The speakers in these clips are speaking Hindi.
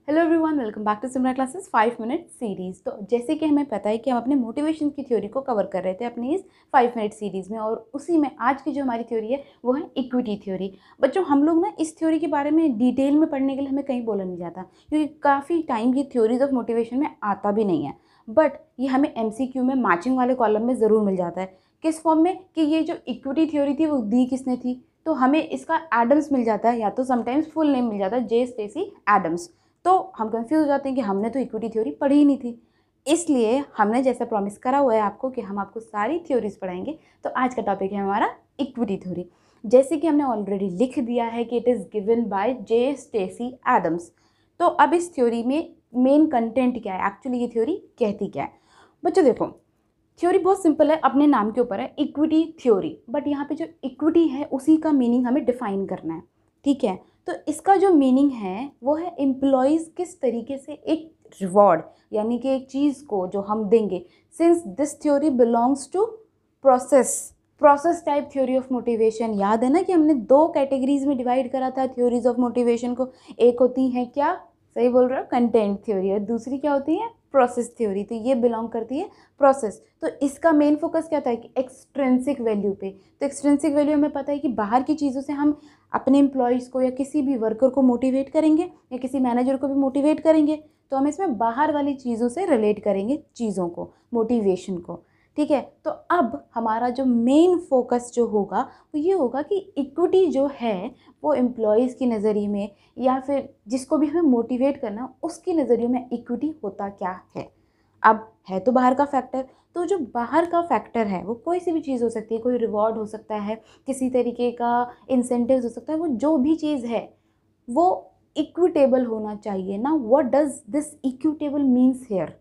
Hello everyone, welcome back to Simra classes 5 minute series. तो जैसे कि हमें पता है कि हम अपने मोटिवेशन की थ्योरी को कवर कर रहे थे अपनी इस 5 मिनट सीरीज़ में, और उसी में आज की जो हमारी थ्योरी है वो है इक्विटी थ्योरी। बच्चों, हम लोग ना इस थ्योरी के बारे में डिटेल में पढ़ने के लिए हमें कहीं बोला नहीं जाता, क्योंकि काफ़ी टाइम ये थ्योरीज ऑफ मोटिवेशन में आता भी नहीं है। बट ये हमें MCQ में मैचिंग वाले कॉलम में ज़रूर मिल जाता है। किस फॉर्म में कि ये जो इक्विटी थ्योरी थी वो दी किसने थी, तो हमें इसका एडम्स मिल जाता है, या तो समटाइम्स फुल नेम मिल जाता है, जे स्टेसी एडम्स। तो हम कंफ्यूज हो जाते हैं कि हमने तो इक्विटी थ्योरी पढ़ी ही नहीं थी। इसलिए हमने जैसा प्रॉमिस करा हुआ है आपको कि हम आपको सारी थ्योरीज पढ़ाएंगे। तो आज का टॉपिक है हमारा इक्विटी थ्योरी। जैसे कि हमने ऑलरेडी लिख दिया है कि it is given by J Stacy Adams. तो अब इस थ्योरी में मेन कंटेंट क्या है, एक्चुअली ये थ्योरी कहती क्या है। बच्चों देखो, थ्योरी बहुत सिंपल है, अपने नाम के ऊपर है इक्विटी थ्योरी। बट यहाँ पे जो इक्विटी है उसी का मीनिंग हमें डिफाइन करना है, ठीक है। तो इसका जो मीनिंग है वो है एम्प्लॉयज़ किस तरीके से एक रिवॉर्ड, यानी कि एक चीज़ को जो हम देंगे। Since this theory belongs to process type theory of motivation. याद है ना कि हमने दो कैटेगरीज में डिवाइड करा था थ्योरीज ऑफ मोटिवेशन को। एक होती है क्या, सही बोल रहे हो, कंटेंट थ्योरी, और दूसरी क्या होती है, प्रोसेस थ्योरी। तो ये बिलोंग करती है प्रोसेस। तो इसका मेन फोकस क्या था कि एक्सट्रिंसिक वैल्यू पे। तो एक्सट्रिंसिक वैल्यू हमें पता है कि बाहर की चीज़ों से हम अपने एम्प्लॉयज़ को या किसी भी वर्कर को मोटिवेट करेंगे, या किसी मैनेजर को भी मोटिवेट करेंगे, तो हम इसमें बाहर वाली चीज़ों से रिलेट करेंगे चीज़ों को, मोटिवेशन को, ठीक है। तो अब हमारा जो मेन फोकस जो होगा वो ये होगा कि इक्विटी जो है वो एम्प्लॉयज़ की नज़रिए में, या फिर जिसको भी हमें मोटिवेट करना उसकी नज़रिए में इक्विटी होता क्या है। अब है तो बाहर का फैक्टर, तो जो बाहर का फैक्टर है वो कोई सी भी चीज़ हो सकती है, कोई रिवॉर्ड हो सकता है, किसी तरीके का इंसेंटिव हो सकता है, वो जो भी चीज़ है वो इक्विटेबल होना चाहिए ना। What does this equitable means here.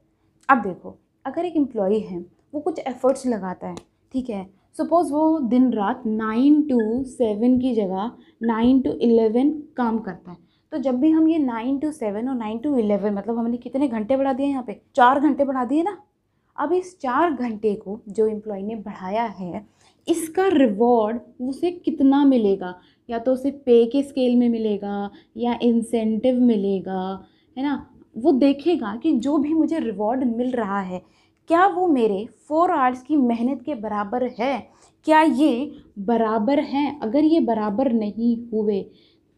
अब देखो, अगर एक एम्प्लॉय है वो कुछ एफर्ट्स लगाता है, ठीक है। सपोज़ वो दिन रात 9 to 7 की जगह 9 to 11 काम करता है। तो जब भी हम ये 9 to 7 और 9 to 11, मतलब हमने कितने घंटे बढ़ा दिए, यहाँ पे 4 घंटे बढ़ा दिए ना। अब इस 4 घंटे को जो एम्प्लॉय ने बढ़ाया है, इसका रिवॉर्ड उसे कितना मिलेगा, या तो उसे पे के स्केल में मिलेगा या इंसेंटिव मिलेगा, है ना। वो देखेगा कि जो भी मुझे रिवॉर्ड मिल रहा है क्या वो मेरे 4 आवर्स की मेहनत के बराबर है, क्या ये बराबर हैं। अगर ये बराबर नहीं हुए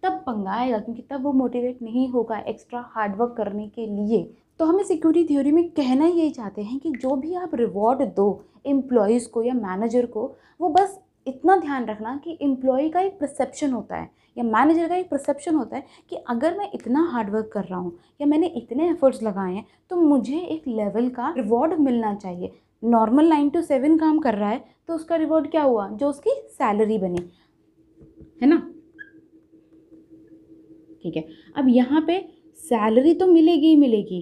तब पंगा आएगा, क्योंकि तब वो मोटिवेट नहीं होगा एक्स्ट्रा हार्डवर्क करने के लिए। तो हम इस इक्विटी थ्योरी में कहना यही चाहते हैं कि जो भी आप रिवॉर्ड दो एम्प्लॉयज़ को या मैनेजर को, वो बस इतना ध्यान रखना कि एम्प्लॉय का एक परसेप्शन होता है या मैनेजर का एक परसेप्शन होता है कि अगर मैं इतना हार्डवर्क कर रहा हूँ या मैंने इतने एफर्ट्स लगाए हैं तो मुझे एक लेवल का रिवॉर्ड मिलना चाहिए। नॉर्मल 9 to 7 काम कर रहा है तो उसका रिवॉर्ड क्या हुआ, जो उसकी सैलरी बनी, है ना, ठीक है। अब यहाँ पे सैलरी तो मिलेगी ही मिलेगी,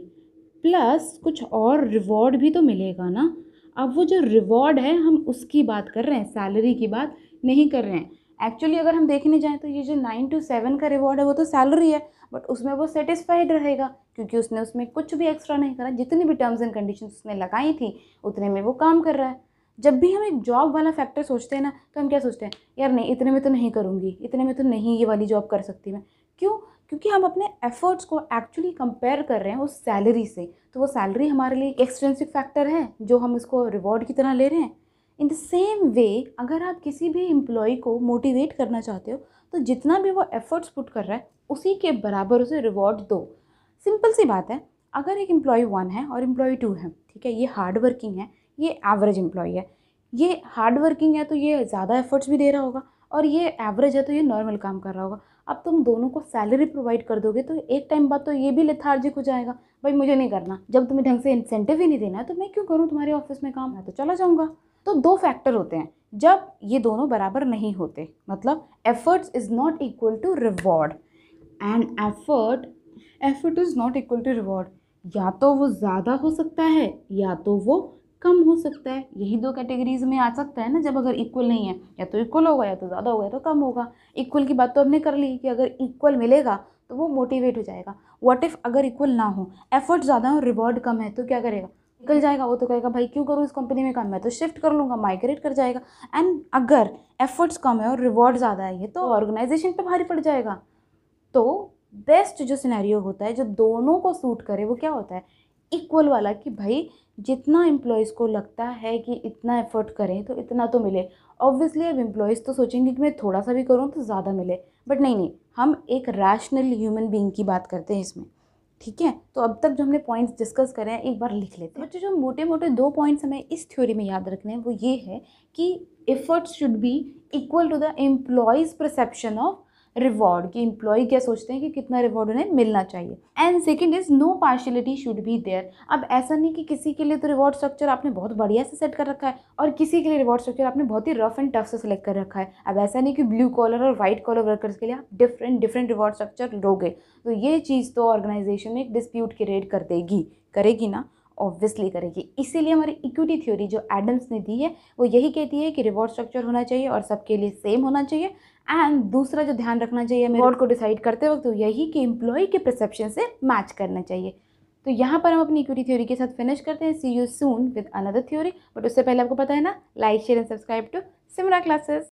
प्लस कुछ और रिवॉर्ड भी तो मिलेगा ना। अब वो जो रिवॉर्ड है हम उसकी बात कर रहे हैं, सैलरी की बात नहीं कर रहे हैं। एक्चुअली अगर हम देखने जाएं तो ये जो 9 to 7 का रिवॉर्ड है वो तो सैलरी है, बट उसमें वो सेटिस्फाइड रहेगा क्योंकि उसने उसमें कुछ भी एक्स्ट्रा नहीं करा। जितनी भी टर्म्स एंड कंडीशन उसने लगाई थी उतने में वो काम कर रहा है। जब भी हम एक जॉब वाला फैक्टर सोचते हैं ना, तो हम क्या सोचते हैं, यार नहीं इतने में तो नहीं करूँगी, इतने में तो नहीं ये वाली जॉब कर सकती मैं। क्यों? क्योंकि हम अपने एफर्ट्स को एक्चुअली कंपेयर कर रहे हैं उस सैलरी से। तो वो सैलरी हमारे लिए एक एक्सट्रिंसिक फैक्टर है जो हम इसको रिवॉर्ड की तरह ले रहे हैं। इन द सेम वे, अगर आप किसी भी एम्प्लॉय को मोटिवेट करना चाहते हो तो जितना भी वो एफर्ट्स पुट कर रहा है उसी के बराबर उसे रिवॉर्ड दो। सिंपल सी बात है, अगर एक एम्प्लॉय 1 है और एम्प्लॉय 2 है, ठीक है, ये हार्ड वर्किंग है, ये एवरेज एम्प्लॉय है। ये हार्ड वर्किंग है तो ये ज़्यादा एफर्ट्स भी दे रहा होगा, और ये एवरेज है तो ये नॉर्मल काम कर रहा होगा। अब तुम दोनों को सैलरी प्रोवाइड कर दोगे तो एक टाइम बाद तो ये भी लेथार्जिक हो जाएगा, भाई मुझे नहीं करना, जब तुम्हें ढंग से इंसेंटिव ही नहीं देना है तो मैं क्यों करूँ तुम्हारे ऑफिस में काम, है तो चला जाऊँगा। तो दो फैक्टर होते हैं जब ये दोनों बराबर नहीं होते, मतलब efforts is not equal to reward, and effort is not equal to reward. या तो वो ज़्यादा हो सकता है या तो वो कम हो सकता है। यही दो कैटेगरीज में आ सकता है ना, जब अगर इक्वल नहीं है, या तो इक्वल होगा या तो ज़्यादा होगा या तो कम होगा। इक्वल की बात तो हमने कर ली कि अगर इक्वल मिलेगा तो वो मोटिवेट हो जाएगा। व्हाट इफ़ अगर इक्वल ना हो, एफर्ट ज़्यादा हो, रिवॉर्ड कम है, तो क्या करेगा, निकल जाएगा। वो तो कहेगा भाई क्यों करूँ इस कंपनी में काम, मैं तो शिफ्ट कर लूँगा, माइग्रेट कर जाएगा। एंड अगर एफर्ट्स कम है और रिवॉर्ड ज़्यादा है, ये तो ऑर्गेनाइजेशन पे भारी पड़ जाएगा। तो बेस्ट जो सिनेरियो होता है, जो दोनों को सूट करे, वो क्या होता है, इक्वल वाला, कि भाई जितना एम्प्लॉयज़ को लगता है कि इतना एफर्ट करें तो इतना तो मिले। ऑब्वियसली अब एम्प्लॉयज़ तो सोचेंगे कि मैं थोड़ा सा भी करूँ तो ज़्यादा मिले, बट नहीं नहीं, हम एक रैशनल ह्यूमन बीइंग की बात करते हैं इसमें। ठीक है, तो अब तक जो हमने पॉइंट्स डिस्कस करे हैं एक बार लिख लेते हैं। बच्चों जो मोटे मोटे 2 पॉइंट्स हमें इस थ्योरी में याद रखने हैं वो ये है कि efforts should be equal to the employees perception of reward, कि एम्प्लॉय क्या सोचते हैं कि कितना रिवॉर्ड उन्हें मिलना चाहिए। And second is no partiality should be there. अब ऐसा नहीं कि किसी के लिए तो रिवॉर्ड स्ट्रक्चर आपने बहुत बढ़िया से सेट कर रखा है और किसी के लिए रिवॉर्ड स्ट्रक्चर आपने बहुत ही रफ एंड टफ से सेलेक्ट कर रखा है। अब ऐसा नहीं कि ब्लू कॉलर और वाइट कॉलर वर्कर्स के लिए आप डिफरेंट रिवॉर्ड स्ट्रक्चर लोगे, तो ये चीज़ तो ऑर्गेनाइजेशन एक डिस्प्यूट क्रिएट कर देगी, करेगी ना, ऑब्वियसली करेगी। इसीलिए हमारी इक्विटी थ्योरी जो एडम्स ने दी है वो यही कहती है कि रिवॉर्ड स्ट्रक्चर होना चाहिए और सबके लिए सेम होना चाहिए। एंड दूसरा जो ध्यान रखना चाहिए रिवॉर्ड को डिसाइड करते वक्त तो यही कि एम्प्लॉय के परसेप्शन से मैच करना चाहिए। तो यहाँ पर हम अपनी इक्विटी थ्योरी के साथ फिनिश करते हैं। See you soon with another theory, but उससे पहले आपको पता है ना, like share and subscribe to Simra classes.